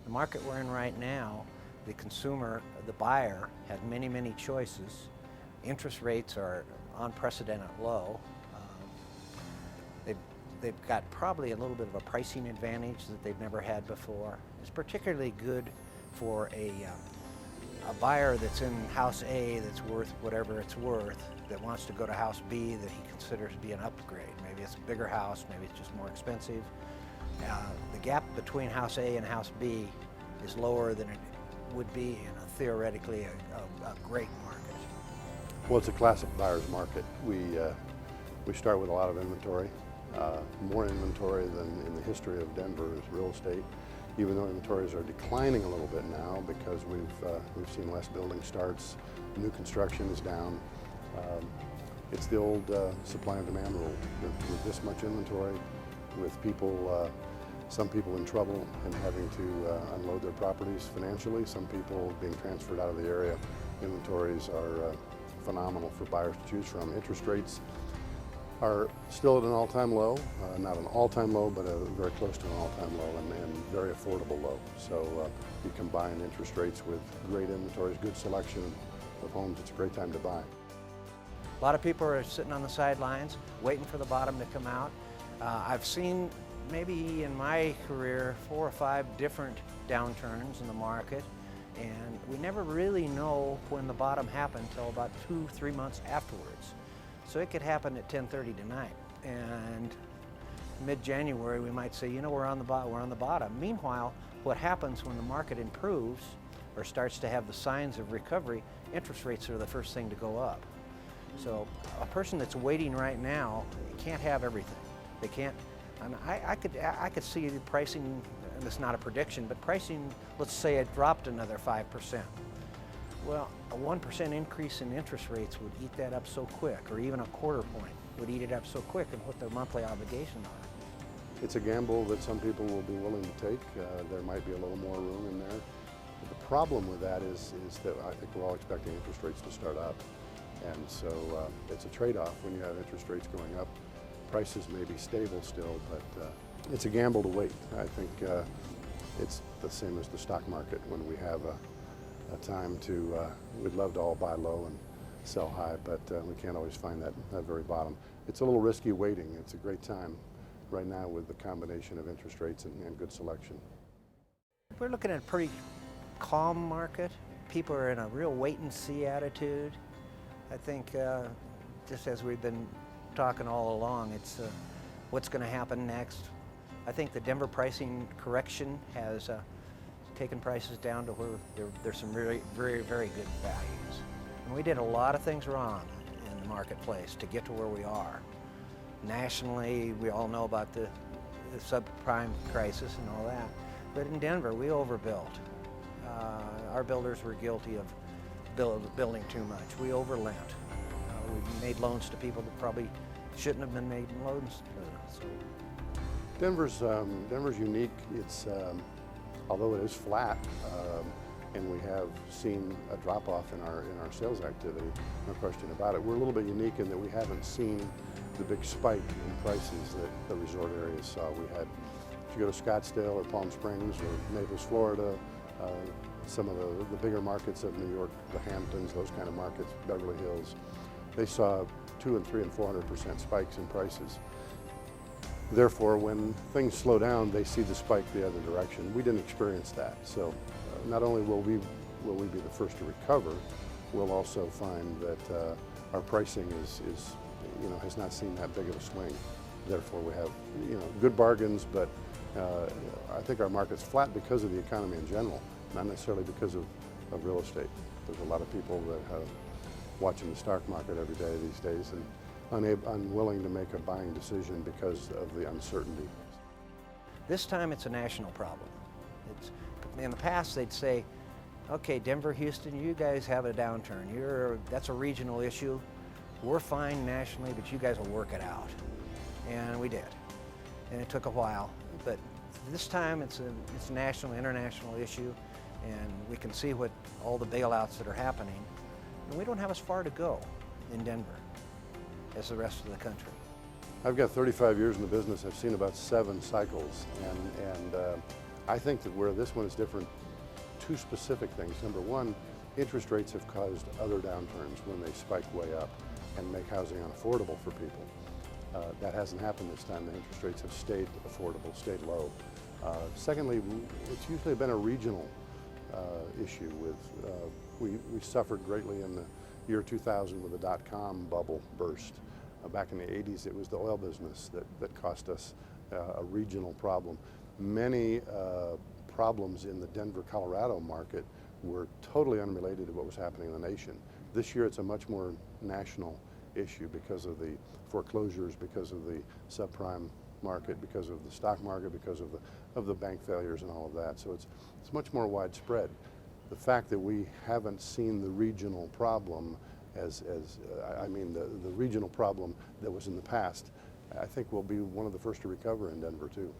The market we're in right now, the consumer, the buyer, has many, many choices. Interest rates are unprecedented low. They've got probably a little bit of a pricing advantage that they've never had before. It's particularly good for a buyer that's in house A that's worth whatever it's worth, that wants to go to house B that he considers to be an upgrade. Maybe it's a bigger house, maybe it's just more expensive. The gap between house A and house B is lower than it would be in theoretically a great market. Well, it's a classic buyer's market. We start with a lot of inventory, more inventory than in the history of Denver as real estate, even though inventories are declining a little bit now because we've seen less building starts, new construction is down. It's the old supply and demand rule. With this much inventory, with people, some people in trouble and having to unload their properties financially, some people being transferred out of the area, inventories are phenomenal for buyers to choose from. Interest rates are still at an all-time low, not an all-time low, but very close to an all-time low and very affordable low. So you combine interest rates with great inventories, good selection of homes, it's a great time to buy. A lot of people are sitting on the sidelines waiting for the bottom to come out. I've seen maybe in my career 4 or 5 different downturns in the market, and we never really know when the bottom happened until about 2-3 months afterwards. So it could happen at 10:30 tonight, and mid-January we might say, you know, we're on the bottom. Meanwhile, what happens when the market improves or starts to have the signs of recovery, interest rates are the first thing to go up. So a person that's waiting right now can't have everything. They can't. And I could see the pricing, and it's not a prediction, but pricing, let's say it dropped another 5%. Well, a 1% increase in interest rates would eat that up so quick, or even a quarter point would eat it up so quick, and what their monthly obligations are. It's a gamble that some people will be willing to take. There might be a little more room in there. But the problem with that is that I think we're all expecting interest rates to start up. And so it's a trade-off when you have interest rates going up. Prices may be stable still, but it's a gamble to wait. I think it's the same as the stock market. When we have a time to, we'd love to all buy low and sell high, but we can't always find that very bottom. It's a little risky waiting. It's a great time right now with the combination of interest rates and good selection. We're looking at a pretty calm market. People are in a real wait-and-see attitude. I think just as we've been talking all along, it's what's going to happen next. I think the Denver pricing correction has taken prices down to where there's some really very good values. And we did a lot of things wrong in the marketplace to get to where we are. Nationally, we all know about the subprime crisis and all that. But in Denver, we overbuilt. Our builders were guilty of building too much. We overlent. We made loans to people that probably shouldn't have been made loans to. So. Denver's unique. It's although it is flat, and we have seen a drop-off in our sales activity, no question about it. We're a little bit unique in that we haven't seen the big spike in prices that the resort areas saw. We had, if you go to Scottsdale or Palm Springs or Naples, Florida, some of the bigger markets of New York, the Hamptons, those kind of markets, Beverly Hills, they saw 200% and 300% and 400% spikes in prices. Therefore, when things slow down, they see the spike the other direction. We didn't experience that. So not only will we be the first to recover, we'll also find that our pricing has not seen that big of a swing. Therefore, we have good bargains, but I think our market's flat because of the economy in general, not necessarily because of real estate. There's a lot of people that are watching the stock market every day these days and unwilling to make a buying decision because of the uncertainty. This time it's a national problem. In the past they'd say, okay, Denver, Houston, you guys have a downturn. That's a regional issue. We're fine nationally, but you guys will work it out. And we did. And it took a while, but this time it's a national, international issue, and we can see what all the bailouts that are happening. And we don't have as far to go in Denver as the rest of the country. I've got 35 years in the business. I've seen about 7 cycles, and I think that where this one is different, two specific things. Number one, interest rates have caused other downturns when they spike way up and make housing unaffordable for people. That hasn't happened this time. The interest rates have stayed affordable, stayed low. Secondly, it's usually been a regional issue. We suffered greatly in the year 2000 with the dot-com bubble burst. Back in the 80s, it was the oil business that cost us a regional problem. Many problems in the Denver, Colorado market were totally unrelated to what was happening in the nation. This year it's a much more national issue because of the foreclosures, because of the subprime market, because of the stock market, because of the bank failures and all of that. So it's much more widespread. The fact that we haven't seen the regional problem the regional problem that was in the past, I think we'll be one of the first to recover in Denver too.